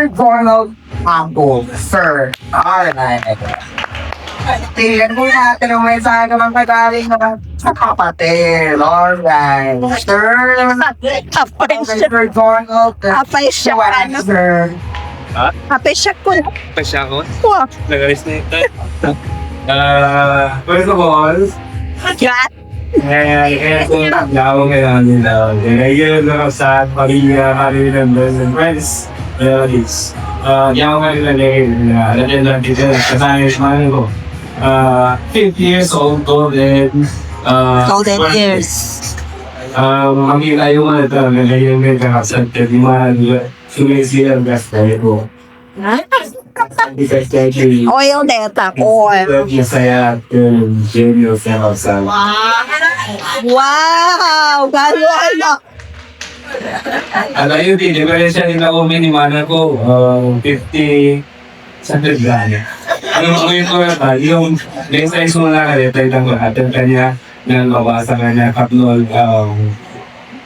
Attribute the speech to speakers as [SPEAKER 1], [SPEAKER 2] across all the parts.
[SPEAKER 1] Mr. Donald Apple, sir. Alright. Tingnan mo natin ang mensahe naman kagaling naman sa kapatid. Alright. Sir, Mr. Donald.
[SPEAKER 2] Apay siya, ano?
[SPEAKER 1] Sir.
[SPEAKER 2] Apay siya ko.
[SPEAKER 3] Pasya ko.
[SPEAKER 2] Wow.
[SPEAKER 3] Nagalis na ito. First of all,
[SPEAKER 2] Yan.
[SPEAKER 3] kaya kung taglaw ngayon nila. Kaya lang sa pamilya, family members, and friends, relatives. Di ako nalagay na natin lang dito. Kasama yung mga ko. 50 years old, golden.
[SPEAKER 2] Golden years.
[SPEAKER 3] Mamila yung mga ito. Ngayon may kakasante. Di mga sumisilang gasta ito.
[SPEAKER 2] Oil data. Oil.
[SPEAKER 3] Masaya at genyo sa kasal.
[SPEAKER 2] Wow! Gano'n na.
[SPEAKER 3] Ano yun, di ba rin siya nila minimana ko, 50 100 gana. Ano mo yun ko na yung next time mo na kaya tayo lang atin kanya nang mabasa kanya kaplol,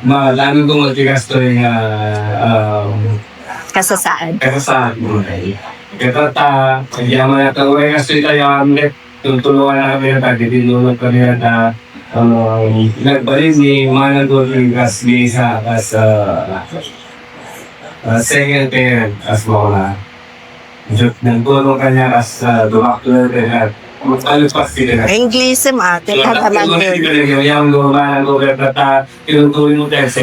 [SPEAKER 3] lalo kong matigas to yung
[SPEAKER 2] Kasasaan.
[SPEAKER 3] kasasaan mo na eh. Kaya hindi naman natin uwi kasi tayo amlet, tulungan na kami na tayo, tinulog kami na nagbalin ni Manang Rodriguez sa second parent as mo na. Nagtulong kanya as doctor at magpalupas sila.
[SPEAKER 2] English ate. Katamagin.
[SPEAKER 3] Yung Manang Rodriguez na tinutuloy mo tayo sa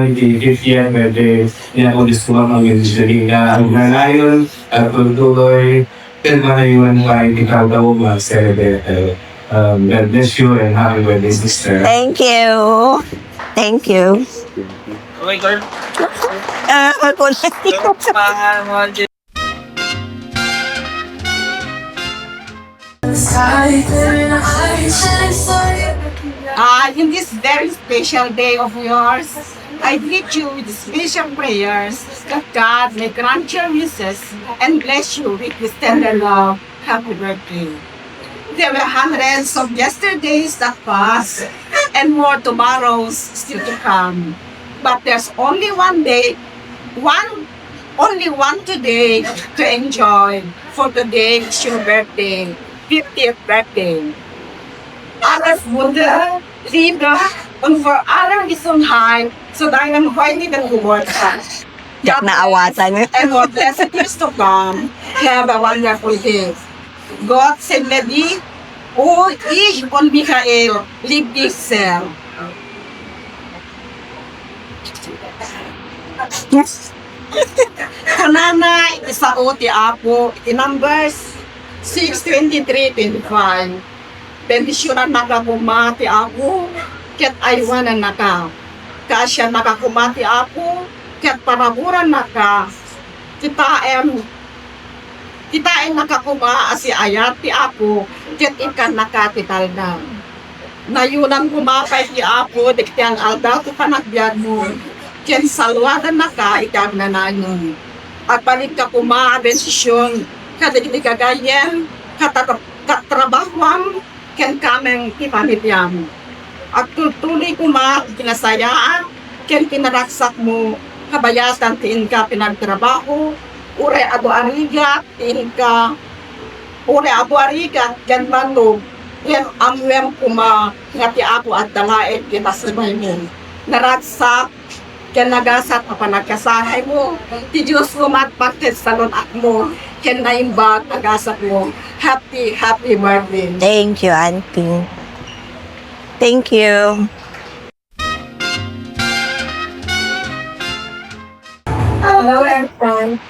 [SPEAKER 3] hindi 50 yan, pwede inakudis ko mga mga na nanayon at tuloy pinahayuan pa ikaw daw mag-celebrate. God bless you and happy birthday, sister.
[SPEAKER 2] Thank you. Thank you.
[SPEAKER 3] Okay, girl.
[SPEAKER 2] Ako na.
[SPEAKER 4] In this very special day of yours, I greet you with special prayers that God may grant your wishes and bless you with His tender love. Happy birthday. There were hundreds of yesterdays that passed and more tomorrows still to come. But there's only one day, only one today to enjoy. For today is your birthday, 50th birthday. Alles Wunder, Liebe und vor allem Gesundheit zu deinem heutigen Geburtstag.
[SPEAKER 2] Yak na awatan.
[SPEAKER 4] And more blessed years to come. Have a wonderful day. Gott segne dich und ich und Michael lieb dich sehr.
[SPEAKER 2] Yes.
[SPEAKER 4] Kanana, isa o ti Apo, iti numbers 6:23:25. Bendisyonan nakakumati ako, ket aywanan naka. Kasya nakakumati ako, ket paraburan naka. Kitaem nakakuma asi ayat ti ako, ket ikan nakatitaldan. Nayunan kumapay ti ako, diktiyang aldaw to panagbiad mo. Ket salwadan naka, ikag nanayon. At balik ka kuma, bensisyon, kadigligagayen, katrabahuan, ken kameng ipamilyam. At tuloy kuma, kinasayaan, ken pinaraksak mo, kabayasan tiin ka pinagtrabaho, ure abo ariga, tiin ka, ure abo ariga, ken manlog, ken amwem kuma, ngati ako at dalaet, kinasabay mo. Naraksak, ken nagasat pa panagkasahay mo, ti Diyos mo matpakit sa lunak mo, ken naimbag agasat mo. Happy birthday.
[SPEAKER 2] Thank you, Auntie. Thank you.
[SPEAKER 5] Hello everyone.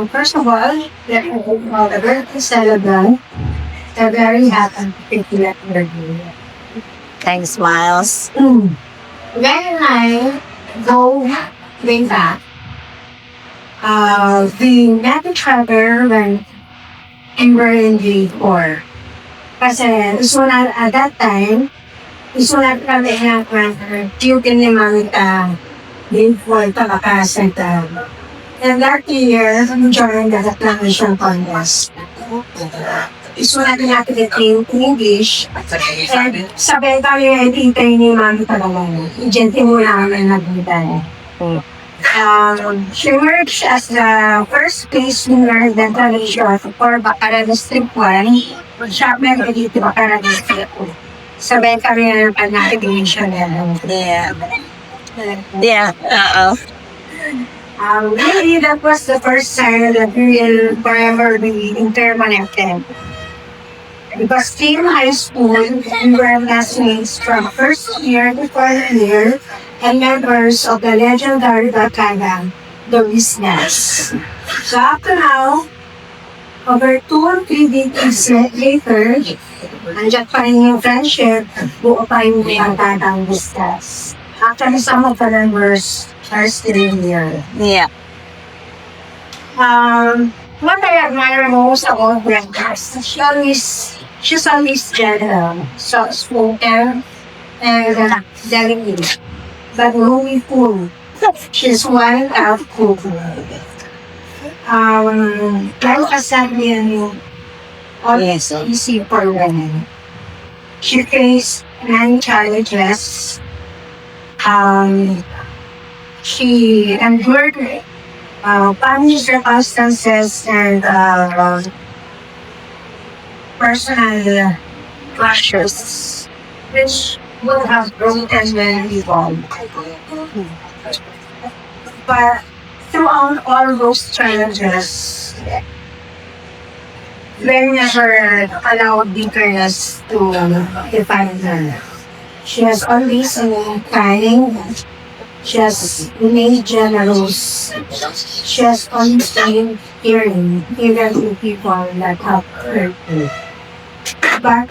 [SPEAKER 5] First of all, let me hope all the birthday celebrant a very happy 50th birthday.
[SPEAKER 2] Thanks, Miles.
[SPEAKER 5] When I go way back, we met each other when we were in grade 4. Kasi gusto na, at that time, gusto na kami na tiyukin ni Mami grade 4 talakas. And that year, during the acclamation contest, gusto natin natin yung English. And sabay tayo yung titay ni Mami talaga. Gently mo lang kami nagbitan. She emerged as the first place winner in the Malaysia for Baccarat District 1, Sharpman Elite Baccarat District 2. Sabay kami na pan-navigation na.
[SPEAKER 2] Yeah. Yeah.
[SPEAKER 5] Really, that was the first time that we will forever be interconnected. Because team high school, we were classmates from first year to fourth year and members of the legendary Baccarat, the Wisnas. So up to now, over 2 or 3 decades later, andyan pa rin yung friendship, buo pa yung Baccarat Wisnas. Actually, some of the members are still here.
[SPEAKER 2] Yeah.
[SPEAKER 5] What I admire most about Bianca, she's always gentle, soft-spoken, and delicate, but really cool. She's one out cool. Like I said,
[SPEAKER 2] Yes.
[SPEAKER 5] easy for women. She faced many challenges. She endured family circumstances and personal clashes, which would have broken many people. But throughout all those challenges, they never allowed bitterness to define her. She has always been kind. She has remained generous. She has always been caring, even to people that have hurt her. But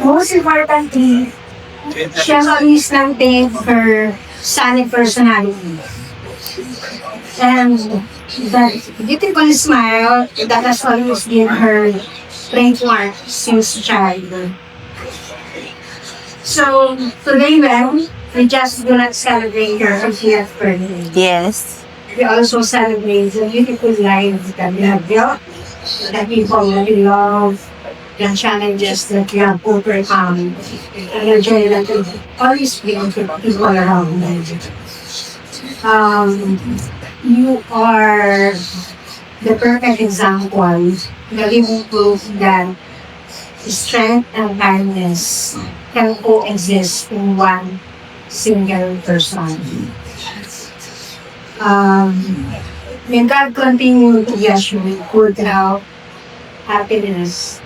[SPEAKER 5] most importantly, she has always maintained her sunny personality. And that beautiful smile that has always been her trademark since childhood. So today, then, we just do not celebrate her 50th birthday.
[SPEAKER 2] Yes.
[SPEAKER 5] We also celebrate the beautiful lives that we have built, the people that we love, the challenges that we have overcome, and the joy that we always bring to people around us. You are the perfect example, the living proof that strength and kindness can coexist in one single person. May God continue to bless you with good health, happiness,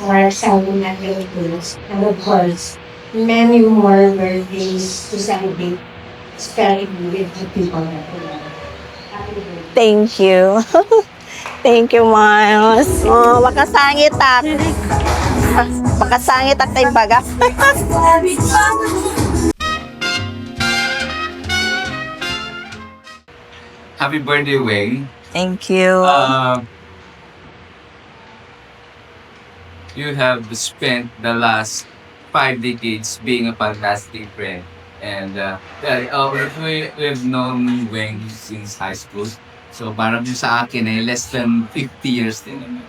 [SPEAKER 5] or sound and miracles, and of course, many more birthdays to celebrate, especially with the people that we love. Happy birthday.
[SPEAKER 2] Thank you. Thank you, Miles. Oh, makasangit ak. Makasangit ak tayong baga.
[SPEAKER 3] Happy birthday, Weng.
[SPEAKER 2] Thank you.
[SPEAKER 3] You have spent the last 5 decades being a fantastic friend. And we've known Weng since high school. So parang yung sa akin less than 50 years din.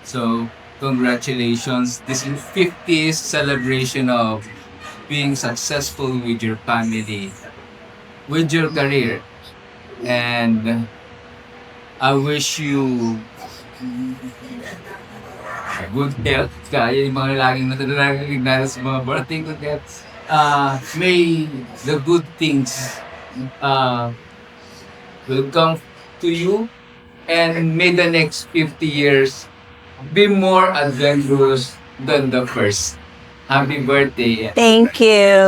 [SPEAKER 3] So congratulations. This is 50th celebration of being successful with your family, with your career. And I wish you good health. Kaya yung mga laging natalagang na sa mga birthday good health. May the good things will come to you, and may the next 50 years be more adventurous than the first. Happy birthday.
[SPEAKER 2] Thank you.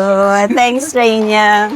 [SPEAKER 2] Thanks, Rainya.